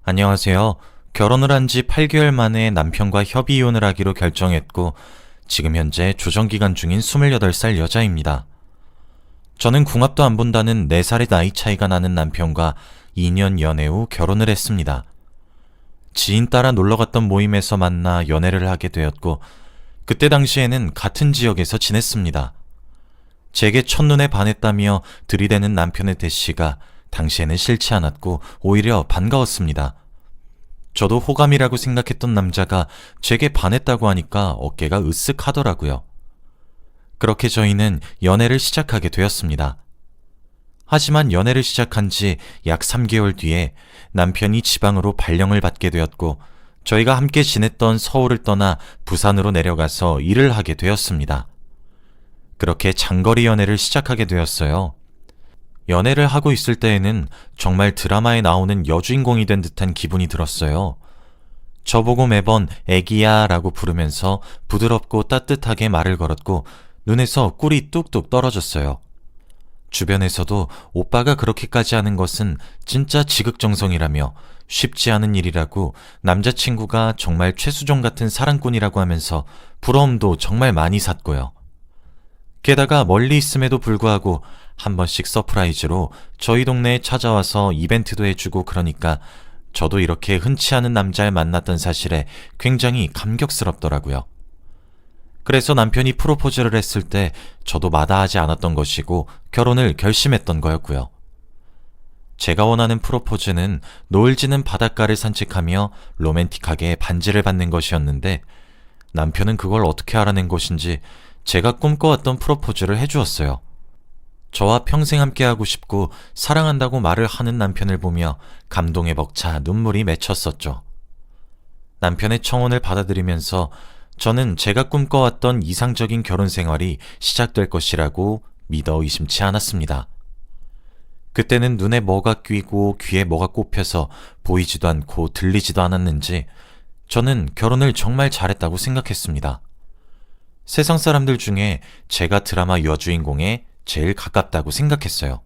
안녕하세요. 결혼을 한 지 8개월 만에 남편과 협의 이혼을 하기로 결정했고, 지금 현재 조정기간 중인 28살 여자입니다. 저는 궁합도 안 본다는 4살의 나이 차이가 나는 남편과 2년 연애 후 결혼을 했습니다. 지인 따라 놀러 갔던 모임에서 만나 연애를 하게 되었고, 그때 당시에는 같은 지역에서 지냈습니다. 제게 첫눈에 반했다며 들이대는 남편의 대시가 당시에는 싫지 않았고 오히려 반가웠습니다. 저도 호감이라고 생각했던 남자가 제게 반했다고 하니까 어깨가 으쓱하더라고요. 그렇게 저희는 연애를 시작하게 되었습니다. 하지만 연애를 시작한 지 약 3개월 뒤에 남편이 지방으로 발령을 받게 되었고, 저희가 함께 지냈던 서울을 떠나 부산으로 내려가서 일을 하게 되었습니다. 그렇게 장거리 연애를 시작하게 되었어요. 연애를 하고 있을 때에는 정말 드라마에 나오는 여주인공이 된 듯한 기분이 들었어요. 저보고 매번 애기야 라고 부르면서 부드럽고 따뜻하게 말을 걸었고, 눈에서 꿀이 뚝뚝 떨어졌어요. 주변에서도 오빠가 그렇게까지 하는 것은 진짜 지극정성이라며 쉽지 않은 일이라고, 남자친구가 정말 최수종 같은 사랑꾼이라고 하면서 부러움도 정말 많이 샀고요. 게다가 멀리 있음에도 불구하고 한 번씩 서프라이즈로 저희 동네에 찾아와서 이벤트도 해주고, 그러니까 저도 이렇게 흔치 않은 남자를 만났던 사실에 굉장히 감격스럽더라고요. 그래서 남편이 프로포즈를 했을 때 저도 마다하지 않았던 것이고 결혼을 결심했던 거였고요. 제가 원하는 프로포즈는 노을 지는 바닷가를 산책하며 로맨틱하게 반지를 받는 것이었는데, 남편은 그걸 어떻게 알아낸 것인지 제가 꿈꿔왔던 프로포즈를 해주었어요. 저와 평생 함께하고 싶고 사랑한다고 말을 하는 남편을 보며 감동에 벅차 눈물이 맺혔었죠. 남편의 청혼을 받아들이면서 저는 제가 꿈꿔왔던 이상적인 결혼 생활이 시작될 것이라고 믿어 의심치 않았습니다. 그때는 눈에 뭐가 끼고 귀에 뭐가 꼽혀서 보이지도 않고 들리지도 않았는지 저는 결혼을 정말 잘했다고 생각했습니다. 세상 사람들 중에 제가 드라마 여주인공에 제일 가깝다고 생각했어요.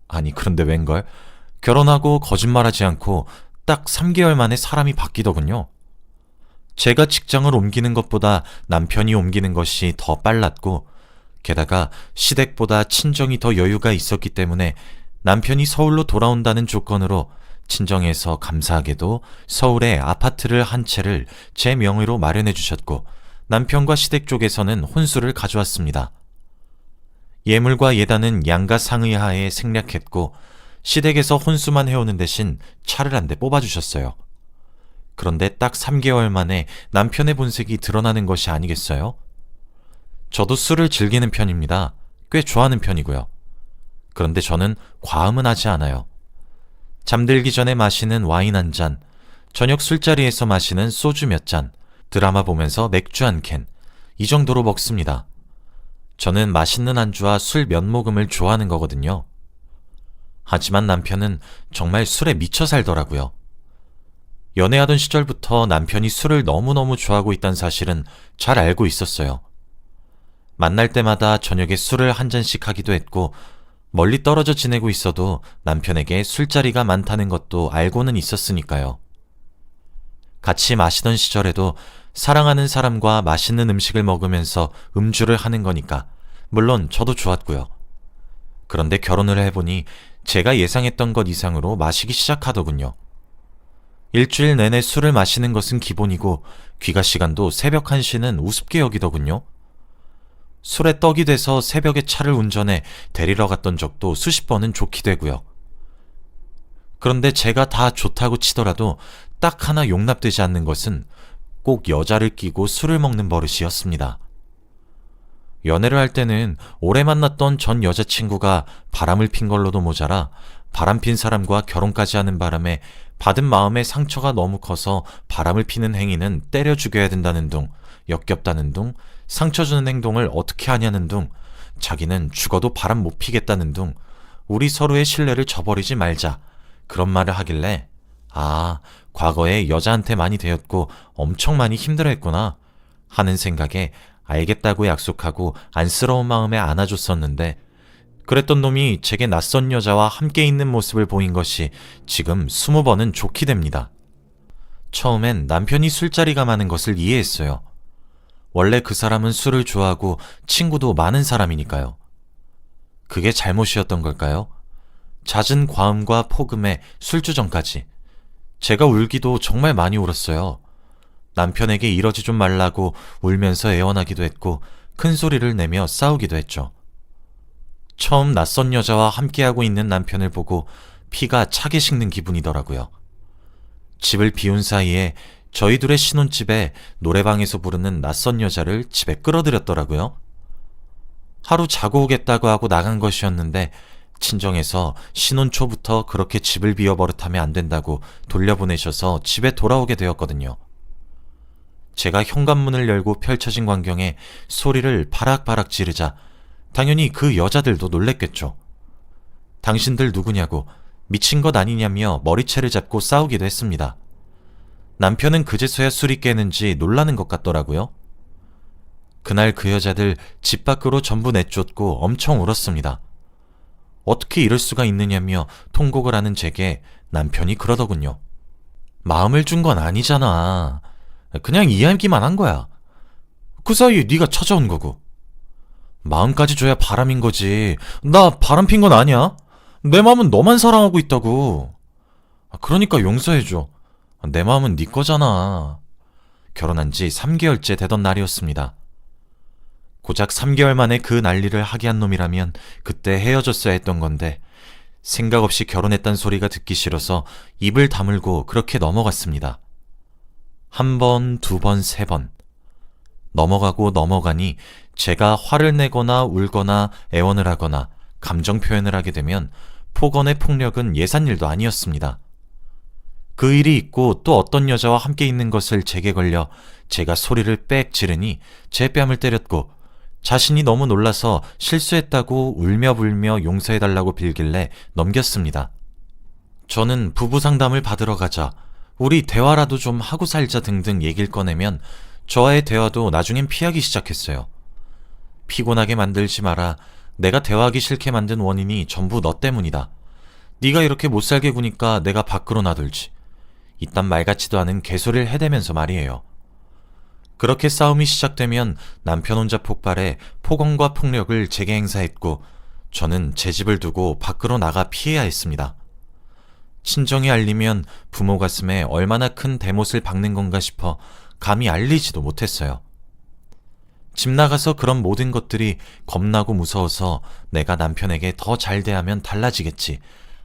아니, 그런데 웬걸? 결혼하고 거짓말하지 않고 딱 3개월 만에 사람이 바뀌더군요. 제가 직장을 옮기는 것보다 남편이 옮기는 것이 더 빨랐고, 게다가 시댁보다 친정이 더 여유가 있었기 때문에 남편이 서울로 돌아온다는 조건으로 친정에서 감사하게도 서울에 아파트를 한 채를 제 명의로 마련해 주셨고, 남편과 시댁 쪽에서는 혼수를 가져왔습니다. 예물과 예단은 양가 상의하에 생략했고, 시댁에서 혼수만 해오는 대신 차를 한 대 뽑아주셨어요. 그런데 딱 3개월 만에 남편의 본색이 드러나는 것이 아니겠어요? 저도 술을 즐기는 편입니다. 꽤 좋아하는 편이고요. 그런데 저는 과음은 하지 않아요. 잠들기 전에 마시는 와인 한 잔, 저녁 술자리에서 마시는 소주 몇 잔, 드라마 보면서 맥주 한 캔, 이 정도로 먹습니다. 저는 맛있는 안주와 술 몇 모금을 좋아하는 거거든요. 하지만 남편은 정말 술에 미쳐 살더라고요. 연애하던 시절부터 남편이 술을 너무너무 좋아하고 있다는 사실은 잘 알고 있었어요. 만날 때마다 저녁에 술을 한 잔씩 하기도 했고, 멀리 떨어져 지내고 있어도 남편에게 술자리가 많다는 것도 알고는 있었으니까요. 같이 마시던 시절에도 사랑하는 사람과 맛있는 음식을 먹으면서 음주를 하는 거니까 물론 저도 좋았고요. 그런데 결혼을 해보니 제가 예상했던 것 이상으로 마시기 시작하더군요. 일주일 내내 술을 마시는 것은 기본이고 귀가 시간도 새벽 1시는 우습게 여기더군요. 술에 떡이 돼서 새벽에 차를 운전해 데리러 갔던 적도 수십 번은 좋게 되고요. 그런데 제가 다 좋다고 치더라도 딱 하나 용납되지 않는 것은 꼭 여자를 끼고 술을 먹는 버릇이었습니다. 연애를 할 때는 오래 만났던 전 여자친구가 바람을 핀 걸로도 모자라 바람핀 사람과 결혼까지 하는 바람에 받은 마음의 상처가 너무 커서 바람을 피는 행위는 때려 죽여야 된다는 둥, 역겹다는 둥, 상처 주는 행동을 어떻게 하냐는 둥, 자기는 죽어도 바람 못 피겠다는 둥, 우리 서로의 신뢰를 저버리지 말자, 그런 말을 하길래 과거에 여자한테 많이 대었고 엄청 많이 힘들어했구나 하는 생각에 알겠다고 약속하고 안쓰러운 마음에 안아줬었는데, 그랬던 놈이 제게 낯선 여자와 함께 있는 모습을 보인 것이 지금 20번은 좋게 됩니다. 처음엔 남편이 술자리가 많은 것을 이해했어요. 원래 그 사람은 술을 좋아하고 친구도 많은 사람이니까요. 그게 잘못이었던 걸까요? 잦은 과음과 폭음에 술주정까지. 제가 울기도 정말 많이 울었어요. 남편에게 이러지 좀 말라고 울면서 애원하기도 했고 큰 소리를 내며 싸우기도 했죠. 처음 낯선 여자와 함께하고 있는 남편을 보고 피가 차게 식는 기분이더라고요. 집을 비운 사이에 저희 둘의 신혼집에 노래방에서 부르는 낯선 여자를 집에 끌어들였더라고요. 하루 자고 오겠다고 하고 나간 것이었는데 친정에서 신혼 초부터 그렇게 집을 비워버릇하면 안 된다고 돌려보내셔서 집에 돌아오게 되었거든요. 제가 현관문을 열고 펼쳐진 광경에 소리를 바락바락 지르자 당연히 그 여자들도 놀랬겠죠. 당신들 누구냐고 미친 것 아니냐며 머리채를 잡고 싸우기도 했습니다. 남편은 그제서야 술이 깨는지 놀라는 것 같더라고요. 그날 그 여자들 집 밖으로 전부 내쫓고 엄청 울었습니다. 어떻게 이럴 수가 있느냐며 통곡을 하는 제게 남편이 그러더군요. 마음을 준 건 아니잖아. 그냥 이해하기만 한 거야. 그 사이에 네가 찾아온 거고. 마음까지 줘야 바람인 거지. 나 바람 핀 건 아니야. 내 마음은 너만 사랑하고 있다고. 그러니까 용서해줘. 내 마음은 네 거잖아. 결혼한 지 3개월째 되던 날이었습니다. 고작 3개월 만에 그 난리를 하게 한 놈이라면 그때 헤어졌어야 했던 건데 생각 없이 결혼했단 소리가 듣기 싫어서 입을 다물고 그렇게 넘어갔습니다. 한 번, 두 번, 세 번. 넘어가고 넘어가니 제가 화를 내거나 울거나 애원을 하거나 감정 표현을 하게 되면 폭언의 폭력은 예산일도 아니었습니다. 그 일이 있고 또 어떤 여자와 함께 있는 것을 제게 걸려 제가 소리를 빽 지르니 제 뺨을 때렸고 자신이 너무 놀라서 실수했다고 울며 불며 용서해달라고 빌길래 넘겼습니다. 저는 부부 상담을 받으러 가자 우리 대화라도 좀 하고 살자 등등 얘기를 꺼내면 저와의 대화도 나중엔 피하기 시작했어요. 피곤하게 만들지 마라. 내가 대화하기 싫게 만든 원인이 전부 너 때문이다. 네가 이렇게 못살게 구니까 내가 밖으로 나돌지. 이딴 말 같지도 않은 개소리를 해대면서 말이에요. 그렇게 싸움이 시작되면 남편 혼자 폭발해 폭언과 폭력을 제게 행사했고 저는 제 집을 두고 밖으로 나가 피해야 했습니다. 친정에 알리면 부모 가슴에 얼마나 큰 대못을 박는 건가 싶어 감히 알리지도 못했어요. 집 나가서 그런 모든 것들이 겁나고 무서워서 내가 남편에게 더 잘 대하면 달라지겠지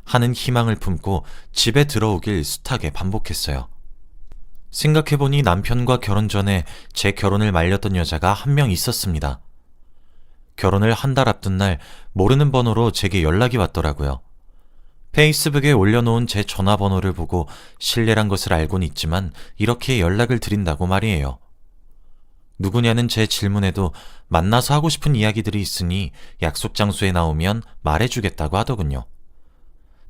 하는 희망을 품고 집에 들어오길 숱하게 반복했어요. 생각해보니 남편과 결혼 전에 제 결혼을 말렸던 여자가 한 명 있었습니다. 결혼을 한 달 앞둔 날 모르는 번호로 제게 연락이 왔더라고요. 페이스북에 올려놓은 제 전화번호를 보고 실례란 것을 알고는 있지만 이렇게 연락을 드린다고 말이에요. 누구냐는 제 질문에도 만나서 하고 싶은 이야기들이 있으니 약속 장소에 나오면 말해주겠다고 하더군요.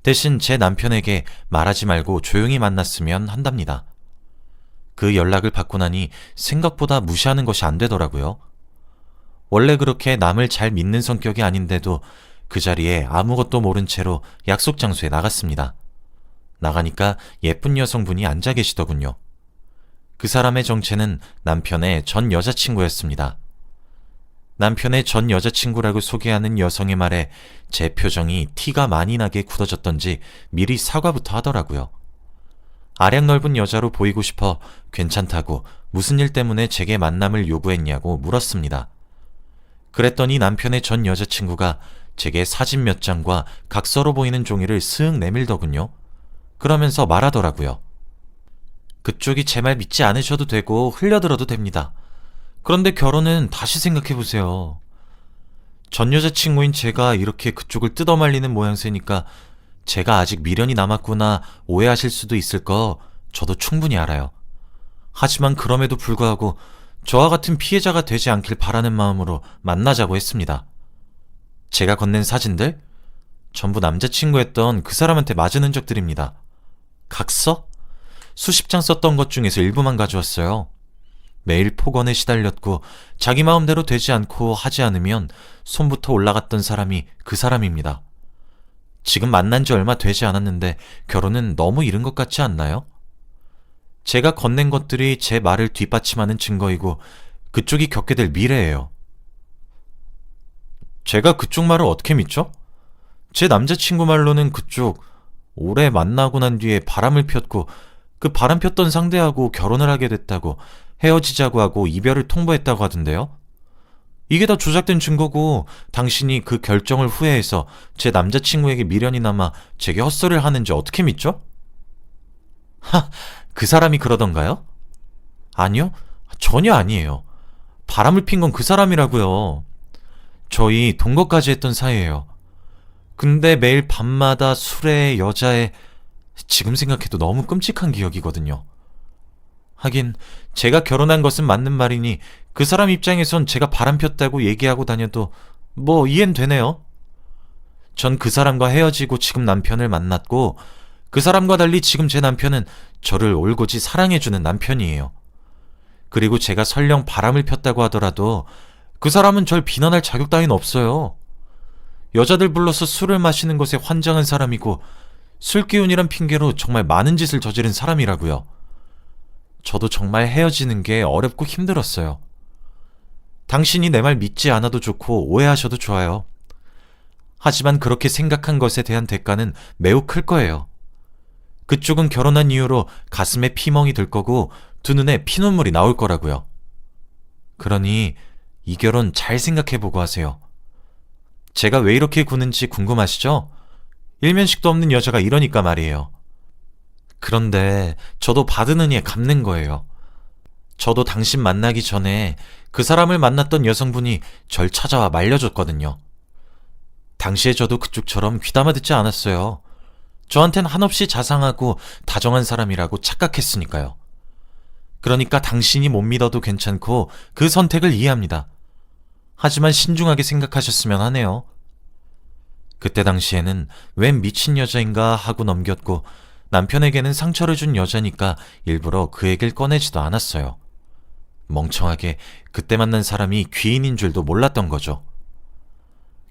대신 제 남편에게 말하지 말고 조용히 만났으면 한답니다. 그 연락을 받고 나니 생각보다 무시하는 것이 안 되더라고요. 원래 그렇게 남을 잘 믿는 성격이 아닌데도 그 자리에 아무것도 모른 채로 약속 장소에 나갔습니다. 나가니까 예쁜 여성분이 앉아 계시더군요. 그 사람의 정체는 남편의 전 여자친구였습니다. 남편의 전 여자친구라고 소개하는 여성의 말에 제 표정이 티가 많이 나게 굳어졌던지 미리 사과부터 하더라고요. 아량 넓은 여자로 보이고 싶어 괜찮다고 무슨 일 때문에 제게 만남을 요구했냐고 물었습니다. 그랬더니 남편의 전 여자친구가 제게 사진 몇 장과 각서로 보이는 종이를 쓱 내밀더군요. 그러면서 말하더라고요. 그쪽이 제 말 믿지 않으셔도 되고 흘려들어도 됩니다. 그런데 결혼은 다시 생각해보세요. 전 여자친구인 제가 이렇게 그쪽을 뜯어말리는 모양새니까 제가 아직 미련이 남았구나 오해하실 수도 있을 거 저도 충분히 알아요. 하지만 그럼에도 불구하고 저와 같은 피해자가 되지 않길 바라는 마음으로 만나자고 했습니다. 제가 건넨 사진들? 전부 남자친구였던 그 사람한테 맞은 흔적들입니다. 각서? 수십 장 썼던 것 중에서 일부만 가져왔어요. 매일 폭언에 시달렸고 자기 마음대로 되지 않고 하지 않으면 손부터 올라갔던 사람이 그 사람입니다. 지금 만난 지 얼마 되지 않았는데 결혼은 너무 이른 것 같지 않나요? 제가 건넨 것들이 제 말을 뒷받침하는 증거이고 그쪽이 겪게 될 미래예요. 제가 그쪽 말을 어떻게 믿죠? 제 남자친구 말로는 그쪽 오래 만나고 난 뒤에 바람을 폈고 그 바람 폈던 상대하고 결혼을 하게 됐다고 헤어지자고 하고 이별을 통보했다고 하던데요. 이게 다 조작된 증거고 당신이 그 결정을 후회해서 제 남자친구에게 미련이 남아 제게 헛소리를 하는지 어떻게 믿죠? 그 사람이 그러던가요? 아니요, 전혀 아니에요. 바람을 핀 건 그 사람이라고요. 저희 동거까지 했던 사이예요. 근데 매일 밤마다 술에 여자에 지금 생각해도 너무 끔찍한 기억이거든요. 하긴 제가 결혼한 것은 맞는 말이니 그 사람 입장에선 제가 바람 폈다고 얘기하고 다녀도 뭐 이해는 되네요. 전 그 사람과 헤어지고 지금 남편을 만났고 그 사람과 달리 지금 제 남편은 저를 올곧이 사랑해주는 남편이에요. 그리고 제가 설령 바람을 폈다고 하더라도 그 사람은 절 비난할 자격 따윈 없어요. 여자들 불러서 술을 마시는 것에 환장한 사람이고 술기운이란 핑계로 정말 많은 짓을 저지른 사람이라고요. 저도 정말 헤어지는 게 어렵고 힘들었어요. 당신이 내 말 믿지 않아도 좋고 오해하셔도 좋아요. 하지만 그렇게 생각한 것에 대한 대가는 매우 클 거예요. 그쪽은 결혼한 이후로 가슴에 피멍이 들 거고 두 눈에 피눈물이 나올 거라고요. 그러니 이 결혼 잘 생각해보고 하세요. 제가 왜 이렇게 구는지 궁금하시죠? 일면식도 없는 여자가 이러니까 말이에요. 그런데 저도 받은 은혜에 갚는 거예요. 저도 당신 만나기 전에 그 사람을 만났던 여성분이 절 찾아와 말려줬거든요. 당시에 저도 그쪽처럼 귀담아 듣지 않았어요. 저한텐 한없이 자상하고 다정한 사람이라고 착각했으니까요. 그러니까 당신이 못 믿어도 괜찮고 그 선택을 이해합니다. 하지만 신중하게 생각하셨으면 하네요. 그때 당시에는 웬 미친 여자인가 하고 넘겼고 남편에게는 상처를 준 여자니까 일부러 그 얘기를 꺼내지도 않았어요. 멍청하게 그때 만난 사람이 귀인인 줄도 몰랐던 거죠.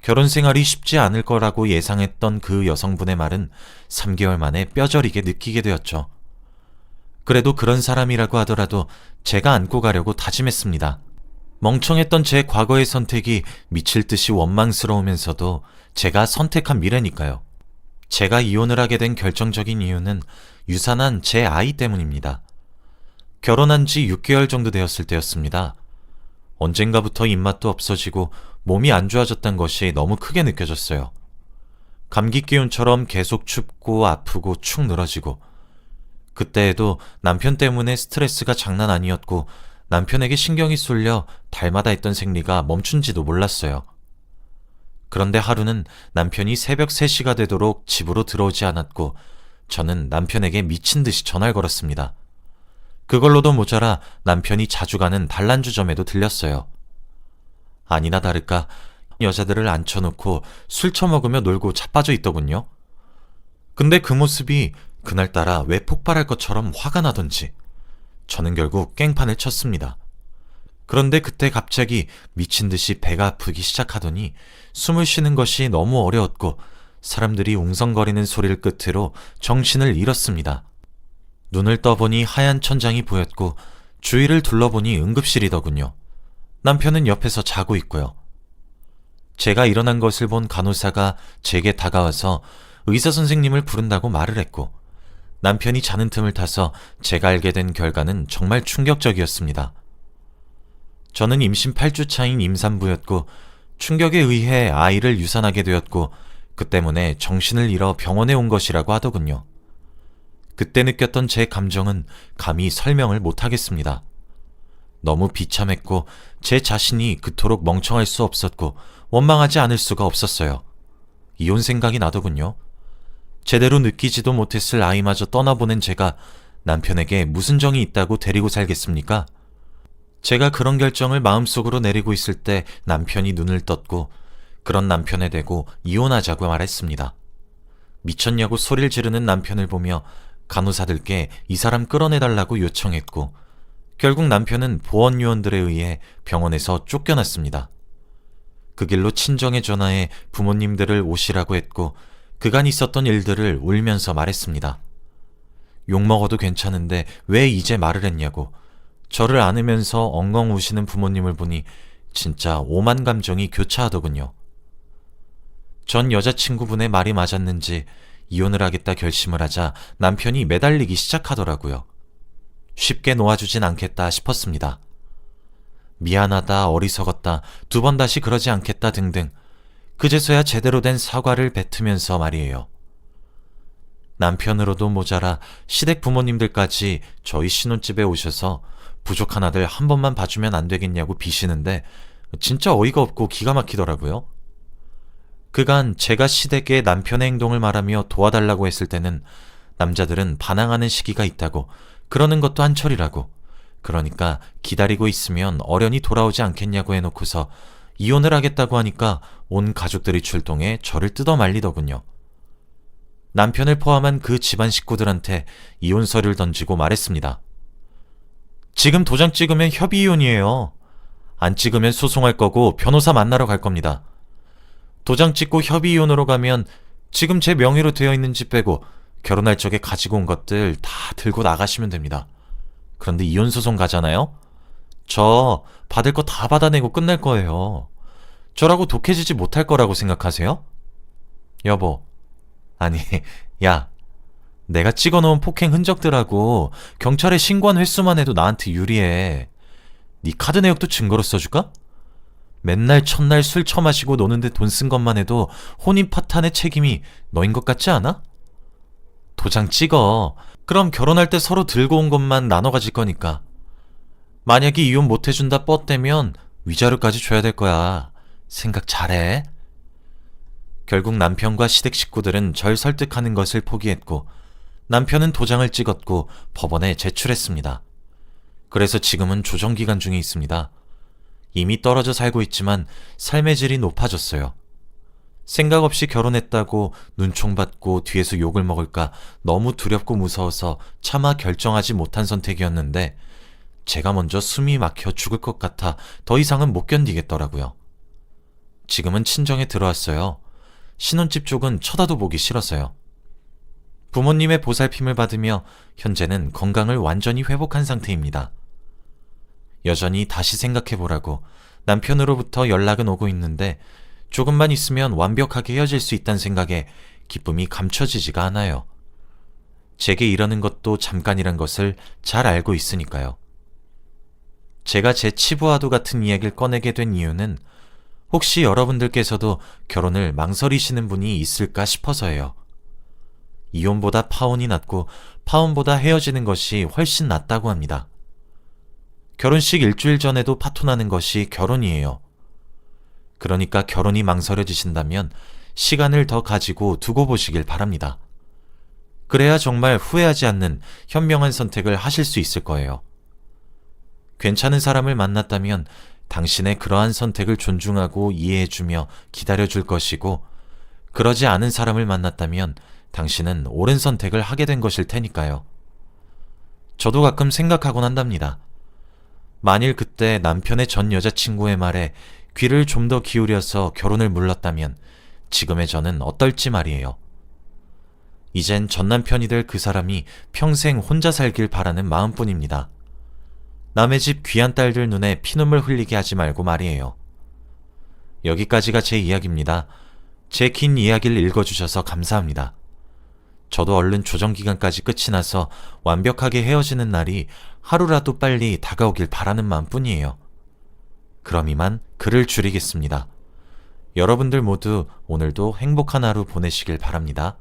결혼 생활이 쉽지 않을 거라고 예상했던 그 여성분의 말은 3개월 만에 뼈저리게 느끼게 되었죠. 그래도 그런 사람이라고 하더라도 제가 안고 가려고 다짐했습니다. 멍청했던 제 과거의 선택이 미칠 듯이 원망스러우면서도 제가 선택한 미래니까요. 제가 이혼을 하게 된 결정적인 이유는 유산한 제 아이 때문입니다. 결혼한 지 6개월 정도 되었을 때였습니다. 언젠가부터 입맛도 없어지고 몸이 안 좋아졌던 것이 너무 크게 느껴졌어요. 감기 기운처럼 계속 춥고 아프고 축 늘어지고 그때에도 남편 때문에 스트레스가 장난 아니었고 남편에게 신경이 쏠려 달마다 했던 생리가 멈춘지도 몰랐어요. 그런데 하루는 남편이 새벽 3시가 되도록 집으로 들어오지 않았고 저는 남편에게 미친 듯이 전화를 걸었습니다. 그걸로도 모자라 남편이 자주 가는 단란주점에도 들렸어요. 아니나 다를까 여자들을 앉혀놓고 술 처먹으며 놀고 자빠져 있더군요. 근데 그 모습이 그날따라 왜 폭발할 것처럼 화가 나던지 저는 결국 깽판을 쳤습니다. 그런데 그때 갑자기 미친 듯이 배가 아프기 시작하더니 숨을 쉬는 것이 너무 어려웠고 사람들이 웅성거리는 소리를 끝으로 정신을 잃었습니다. 눈을 떠보니 하얀 천장이 보였고 주위를 둘러보니 응급실이더군요. 남편은 옆에서 자고 있고요. 제가 일어난 것을 본 간호사가 제게 다가와서 의사 선생님을 부른다고 말을 했고 남편이 자는 틈을 타서 제가 알게 된 결과는 정말 충격적이었습니다. 저는 임신 8주 차인 임산부였고 충격에 의해 아이를 유산하게 되었고 그 때문에 정신을 잃어 병원에 온 것이라고 하더군요. 그때 느꼈던 제 감정은 감히 설명을 못하겠습니다. 너무 비참했고 제 자신이 그토록 멍청할 수 없었고 원망하지 않을 수가 없었어요. 이혼 생각이 나더군요. 제대로 느끼지도 못했을 아이마저 떠나보낸 제가 남편에게 무슨 정이 있다고 데리고 살겠습니까? 제가 그런 결정을 마음속으로 내리고 있을 때 남편이 눈을 떴고 그런 남편에 대고 이혼하자고 말했습니다. 미쳤냐고 소리를 지르는 남편을 보며 간호사들께 이 사람 끌어내달라고 요청했고 결국 남편은 보험 요원들에 의해 병원에서 쫓겨났습니다. 그 길로 친정에 전화해 부모님들을 오시라고 했고 그간 있었던 일들을 울면서 말했습니다. 욕먹어도 괜찮은데 왜 이제 말을 했냐고 저를 안으면서 엉엉 우시는 부모님을 보니 진짜 오만 감정이 교차하더군요. 전 여자친구분의 말이 맞았는지 이혼을 하겠다 결심을 하자 남편이 매달리기 시작하더라고요. 쉽게 놓아주진 않겠다 싶었습니다. 미안하다, 어리석었다, 두 번 다시 그러지 않겠다 등등 그제서야 제대로 된 사과를 뱉으면서 말이에요. 남편으로도 모자라 시댁 부모님들까지 저희 신혼집에 오셔서 부족한 아들 한 번만 봐주면 안 되겠냐고 비시는데 진짜 어이가 없고 기가 막히더라고요. 그간 제가 시댁에 남편의 행동을 말하며 도와달라고 했을 때는 남자들은 반항하는 시기가 있다고 그러는 것도 한철이라고 그러니까 기다리고 있으면 어련히 돌아오지 않겠냐고 해놓고서 이혼을 하겠다고 하니까 온 가족들이 출동해 저를 뜯어 말리더군요. 남편을 포함한 그 집안 식구들한테 이혼 서류를 던지고 말했습니다. 지금 도장 찍으면 협의이혼이에요. 안 찍으면 소송할 거고 변호사 만나러 갈 겁니다. 도장 찍고 협의이혼으로 가면 지금 제 명의로 되어 있는 집 빼고 결혼할 적에 가지고 온 것들 다 들고 나가시면 됩니다. 그런데 이혼 소송 가잖아요? 저 받을 거 다 받아내고 끝낼 거예요. 저라고 독해지지 못할 거라고 생각하세요? 여보, 아니, 야, 내가 찍어놓은 폭행 흔적들하고 경찰에 신고한 횟수만 해도 나한테 유리해. 네 카드 내역도 증거로 써줄까? 맨날 첫날 술 처마시고 노는데 돈 쓴 것만 해도 혼인 파탄의 책임이 너인 것 같지 않아? 도장 찍어. 그럼 결혼할 때 서로 들고 온 것만 나눠 가질 거니까. 만약에 이혼 못 해준다 뻗대면 위자료까지 줘야 될 거야. 생각 잘해. 결국 남편과 시댁 식구들은 절 설득하는 것을 포기했고 남편은 도장을 찍었고 법원에 제출했습니다. 그래서 지금은 조정기간 중에 있습니다. 이미 떨어져 살고 있지만 삶의 질이 높아졌어요. 생각 없이 결혼했다고 눈총받고 뒤에서 욕을 먹을까 너무 두렵고 무서워서 차마 결정하지 못한 선택이었는데 제가 먼저 숨이 막혀 죽을 것 같아 더 이상은 못 견디겠더라고요. 지금은 친정에 들어왔어요. 신혼집 쪽은 쳐다도 보기 싫어서요. 부모님의 보살핌을 받으며 현재는 건강을 완전히 회복한 상태입니다. 여전히 다시 생각해보라고 남편으로부터 연락은 오고 있는데 조금만 있으면 완벽하게 헤어질 수 있다는 생각에 기쁨이 감춰지지가 않아요. 제게 이러는 것도 잠깐이란 것을 잘 알고 있으니까요. 제가 제 치부와도 같은 이야기를 꺼내게 된 이유는 혹시 여러분들께서도 결혼을 망설이시는 분이 있을까 싶어서예요. 이혼보다 파혼이 낫고 파혼보다 헤어지는 것이 훨씬 낫다고 합니다. 결혼식 일주일 전에도 파토나는 것이 결혼이에요. 그러니까 결혼이 망설여지신다면 시간을 더 가지고 두고 보시길 바랍니다. 그래야 정말 후회하지 않는 현명한 선택을 하실 수 있을 거예요. 괜찮은 사람을 만났다면 당신의 그러한 선택을 존중하고 이해해주며 기다려줄 것이고 그러지 않은 사람을 만났다면 당신은 옳은 선택을 하게 된 것일 테니까요. 저도 가끔 생각하곤 한답니다. 만일 그때 남편의 전 여자친구의 말에 귀를 좀 더 기울여서 결혼을 물렀다면 지금의 저는 어떨지 말이에요. 이젠 전 남편이 될 그 사람이 평생 혼자 살길 바라는 마음뿐입니다. 남의 집 귀한 딸들 눈에 피눈물 흘리게 하지 말고 말이에요. 여기까지가 제 이야기입니다. 제 긴 이야기를 읽어주셔서 감사합니다. 저도 얼른 조정기간까지 끝이 나서 완벽하게 헤어지는 날이 하루라도 빨리 다가오길 바라는 마음뿐이에요. 그럼 이만 글을 줄이겠습니다. 여러분들 모두 오늘도 행복한 하루 보내시길 바랍니다.